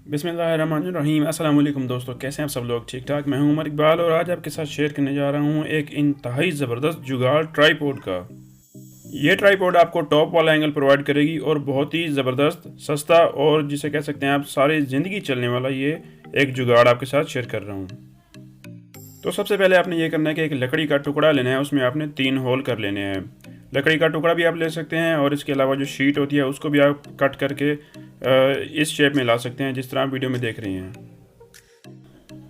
बिस्मिल्लाहिर्रहमानिर्रहीम। अस्सलाम वालेकुम दोस्तों, कैसे हैं आप सब लोग? ठीक ठाक। मैं हूं उमर इकबाल और आज आपके साथ शेयर करने जा रहा हूं एक इंतहाई ज़बरदस्त जुगाड़ ट्राईपोड का। ये ट्राईपोड आपको टॉप वाला एंगल प्रोवाइड करेगी और बहुत ही ज़बरदस्त, सस्ता और जिसे कह सकते हैं आप सारी ज़िंदगी चलने वाला ये एक जुगाड़ आपके साथ शेयर कर रहा हूँ। तो सबसे पहले आपने ये करना है कि एक लकड़ी का टुकड़ा लेना है, उसमें आपने 3 होल कर लेने हैं। लकड़ी का टुकड़ा भी आप ले सकते हैं और इसके अलावा जो शीट होती है उसको भी आप कट करके इस शेप में ला सकते हैं जिस तरह आप वीडियो में देख रहे हैं।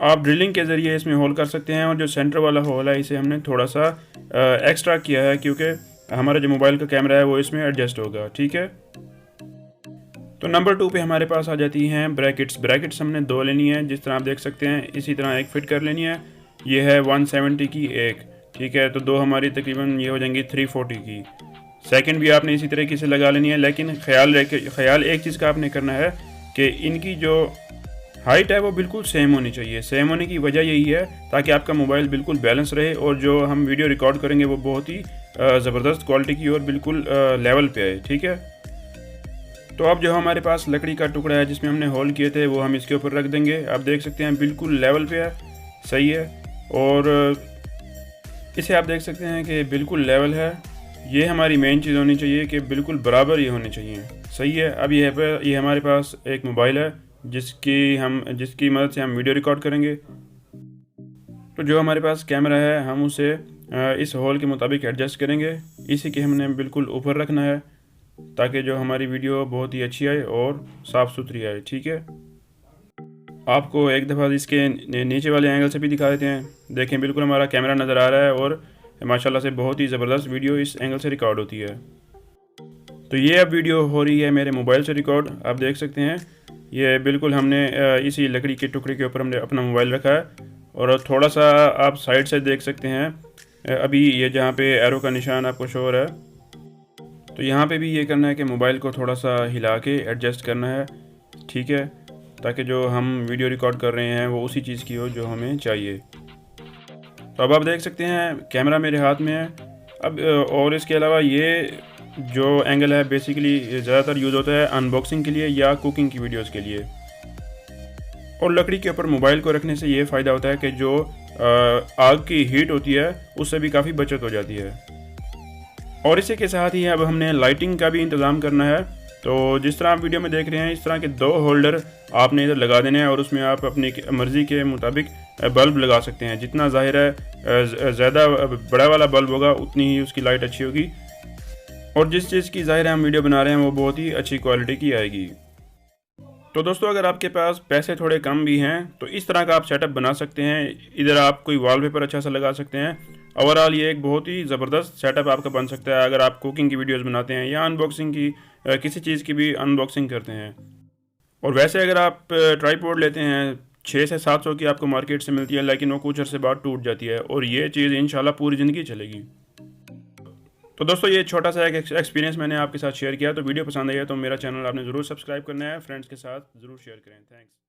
आप ड्रिलिंग के ज़रिए इसमें होल कर सकते हैं और जो सेंटर वाला होल है इसे हमने थोड़ा सा एक्स्ट्रा किया है क्योंकि हमारा जो मोबाइल का कैमरा है वो इसमें एडजस्ट होगा। ठीक है, तो नंबर 2 पे हमारे पास आ जाती हैं ब्रैकेट्स हमने 2 लेनी है, जिस तरह आप देख सकते हैं। इसी तरह एक फिट कर लेनी है। ये है 170 की एक, ठीक है, तो 2 हमारी तकरीबन ये हो जाएंगी 340 की। सेकंड भी आपने इसी तरीके से लगा लेनी है, लेकिन ख्याल एक चीज़ का आपने करना है कि इनकी जो हाइट है वो बिल्कुल सेम होनी चाहिए। सेम होने की वजह यही है ताकि आपका मोबाइल बिल्कुल बैलेंस रहे और जो हम वीडियो रिकॉर्ड करेंगे वो बहुत ही ज़बरदस्त क्वालिटी की और बिल्कुल लेवल पे आए। ठीक है, तो अब जो हमारे पास लकड़ी का टुकड़ा है जिसमें हमने होल किए थे वो हम इसके ऊपर रख देंगे। आप देख सकते हैं बिल्कुल लेवल पे है, सही है, और इसे आप देख सकते हैं कि बिल्कुल लेवल है। ये हमारी मेन चीज़ होनी चाहिए कि बिल्कुल बराबर ये होनी चाहिए। सही है। अब ये हमारे पास एक मोबाइल है जिसकी मदद से हम वीडियो रिकॉर्ड करेंगे। तो जो हमारे पास कैमरा है हम उसे इस होल के मुताबिक एडजस्ट करेंगे। इसी के हमने बिल्कुल ऊपर रखना है ताकि जो हमारी वीडियो बहुत ही अच्छी आए और साफ़ सुथरी आए। ठीक है, आपको एक दफ़ा इसके नीचे वाले एंगल से भी दिखा देते हैं। देखें, बिल्कुल हमारा कैमरा नज़र आ रहा है और माशाल्लाह से बहुत ही ज़बरदस्त वीडियो इस एंगल से रिकॉर्ड होती है। तो ये अब वीडियो हो रही है मेरे मोबाइल से रिकॉर्ड, आप देख सकते हैं। ये बिल्कुल हमने इसी लकड़ी के टुकड़े के ऊपर हमने अपना मोबाइल रखा है और थोड़ा सा आप साइड से देख सकते हैं। अभी ये जहाँ पे एरो का निशान आपको शो हो रहा है, तो यहाँ पे भी ये करना है कि मोबाइल को थोड़ा सा हिला के एडजस्ट करना है। ठीक है, ताकि जो हम वीडियो रिकॉर्ड कर रहे हैं वो उसी चीज़ की हो जो हमें चाहिए। तो अब आप देख सकते हैं कैमरा मेरे हाथ में है। अब और इसके अलावा ये जो एंगल है बेसिकली ज़्यादातर यूज़ होता है अनबॉक्सिंग के लिए या कुकिंग की वीडियोस के लिए। और लकड़ी के ऊपर मोबाइल को रखने से ये फ़ायदा होता है कि जो आग की हीट होती है उससे भी काफ़ी बचत हो जाती है। और इसी के साथ ही अब हमने लाइटिंग का भी इंतज़ाम करना है। तो जिस तरह आप वीडियो में देख रहे हैं इस तरह के 2 होल्डर आपने इधर लगा देने हैं और उसमें आप अपनी मर्ज़ी के मुताबिक बल्ब लगा सकते हैं। जितना ज़ाहिर है ज़्यादा बड़ा वाला बल्ब होगा उतनी ही उसकी लाइट अच्छी होगी और जिस चीज़ की ज़ाहिर है हम वीडियो बना रहे हैं वो बहुत ही अच्छी क्वालिटी की आएगी। तो दोस्तों, अगर आपके पास पैसे थोड़े कम भी हैं तो इस तरह का आप सेटअप बना सकते हैं। इधर आप कोई वॉलपेपर अच्छा सा लगा सकते हैं। ओवरऑल ये एक बहुत ही ज़बरदस्त सेटअप आपका बन सकता है अगर आप कुकिंग की वीडियोस बनाते हैं या अनबॉक्सिंग की किसी चीज़ की भी अनबॉक्सिंग करते हैं। और वैसे अगर आप ट्राईपोड लेते हैं 600 से 700 की आपको मार्केट से मिलती है, लेकिन वो कुछ अर्से बाद टूट जाती है और ये चीज़ इंशाल्लाह पूरी ज़िंदगी चलेगी। तो दोस्तों, ये छोटा सा एक एक्सपीरियंस मैंने आपके साथ शेयर किया। तो वीडियो पसंद आई है तो मेरा चैनल आपने ज़रूर सब्सक्राइब करना है, फ्रेंड्स के साथ ज़रूर शेयर करें। थैंक्स।